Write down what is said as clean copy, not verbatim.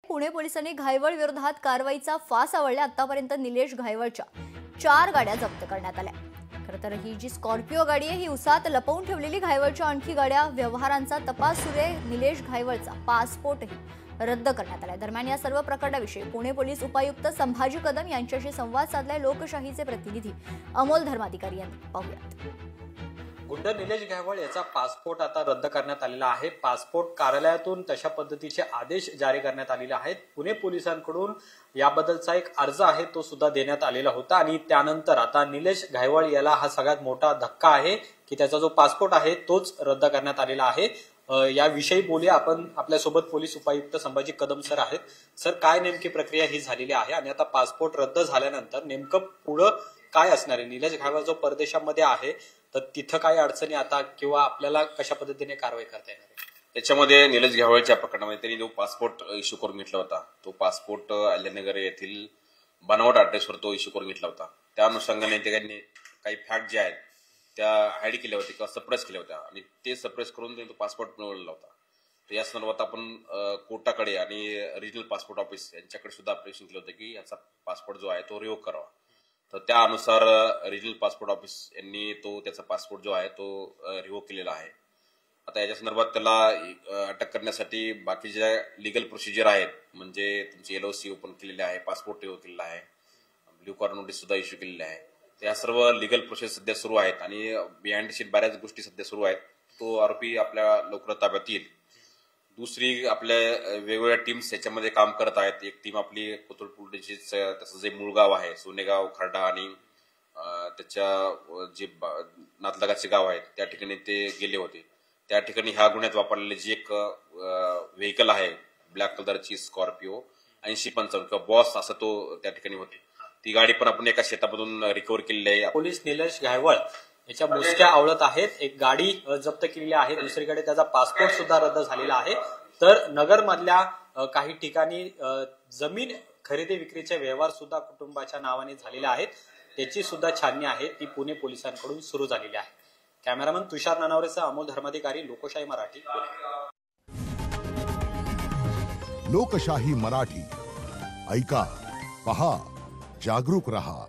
पुणे पोलिसांनी घायवळ विरोधात कारवाईचा फास आवळला। आतापर्यंत निलेश घायवळच्या 4 गाड्या जप्त करण्यात आल्या। खरं तर ही जी स्कॉर्पिओ गाडी आहे ही उसात लपवून ठेवलेली घायवळच्या आणखी गाड्या व्यवहारांचा तपास सुरू आहे। निलेश घायवळचा पासपोर्टही रद्द करण्यात आला। दरम्यान या सर्व प्रकरणाविषयी पुणे पोलीस उपायुक्त संभाजी कदम यांच्याशी संवाद साधलाय लोकशाहीचे प्रतिनिधी अमोल धर्माधिकारी यांनी। पाहूयात। गुंड निलेश घायवळ याचा पासपोर्ट आता रद्द करण्यात आलेला आहे। पासपोर्ट कार्यालयातून तशा पद्धतीचे आदेश जारी करण्यात आलेले आहेत। पुणे पोलिसांकडून याबद्दलचा एक अर्ज आहे तो सुद्धा देण्यात आलेला होता आणि त्यानंतर आता निलेश घायवळ याला हा सगळ्यात मोठा धक्का आहे की त्याचा जो पासपोर्ट आहे तोच रद्द करण्यात आलेला आहे। याविषयी बोलूया आपण। आपल्यासोबत पोलीस उपायुक्त संभाजी कदम सर आहेत। सर, काय नेमकी प्रक्रिया ही झालेली आहे आणि आता पासपोर्ट रद्द झाल्यानंतर नेमकं पुढे काय असणार आहे? निलेश घायवळ जो परदेशामध्ये आहे तर तिथं काय अडचणी आता किंवा आपल्याला कशा पद्धतीने कारवाई करता येणार आहे? त्याच्यामध्ये निलेश घायवळच्या प्रकरणामध्ये त्यांनी जो पासपोर्ट इश्यू करून घेतला होता तो पासपोर्ट अहिल्यानगर येथील बनावट ऍड्रेसवर तो इश्यू करून घेतला होता। त्या अनुषंगाने त्यांनी काही फॅक्ट जे आहेत त्या हाईड केल्या होत्या किंवा सप्रेस केल्या होत्या आणि ते सप्रेस करून त्यांनी तो पासपोर्ट मिळवलेला होता। तर या संदर्भात आपण कोर्टाकडे आणि रिजनल पासपोर्ट ऑफिस यांच्याकडे सुद्धा अप्लिकेशन केलं होतं की याचा पासपोर्ट जो आहे तो रिवोक करावा। तर त्या अनुसार रिजनल पासपोर्ट ऑफिस यांनी तो त्याचा पासपोर्ट जो आहे तो रिवोक केलेला आहे। आता याच्या संदर्भात त्याला अटक करण्यासाठी बाकी ज्या लिगल प्रोसिजर आहेत म्हणजे तुमची LOC ओपन केलेली आहे, पासपोर्ट रिवोक केलेला आहे, ब्ल्यू कॉर्नर नोटीस सुद्धा इश्यू केलेली आहे। या सर्व लिगल प्रोसेस सध्या सुरू आहेत आणि बिहाइंड शीट बऱ्याच गोष्टी सध्या सुरू आहेत। तो आरोपी आपल्या लवकर ताब्यात येईल। दुसरी आपल्या वेगवेगळ्या टीम्स याच्यामध्ये काम करत आहेत। एक टीम आपली कोथरूड पोलीस त्याचं जे मूळ गाव आहे सोनेगाव, खर्डा आणि त्याच्या जे नातलगाचे गाव आहेत त्या ठिकाणी ते गेले होते। त्या ठिकाणी ह्या गुन्ह्यात वापरलेले जी एक व्हेकल आहे ब्लॅक कलरची स्कॉर्पिओ 8055 किंवा बॉस असं तो त्या ठिकाणी होते, ती गाडी पण आपण एका शेतामधून रिकव्हर केलेली आहे। पोलीस निलेश घायवळ याच्या मुसक्या आवळत आहेत। एक गाडी जप्त केलेली आहे, दुसरीकडे त्याचा पासपोर्ट सुद्धा रद्द झालेला आहे। तर नगर मधल्या काही ठिकाणी जमीन खरेदी विक्रीचे व्यवहार सुद्धा कुटुंबाच्या नावाने झालेले आहेत। त्याची सुद्धा छाननी आहे ती पुणे पोलिसांकडून सुरू झालेली आहे। कॅमेरामन तुषार नानावरेसह अमोल धर्माधिकारी, लोकशाही मराठी। लोकशाही मराठी ऐका, पहा, जागरूक रहा।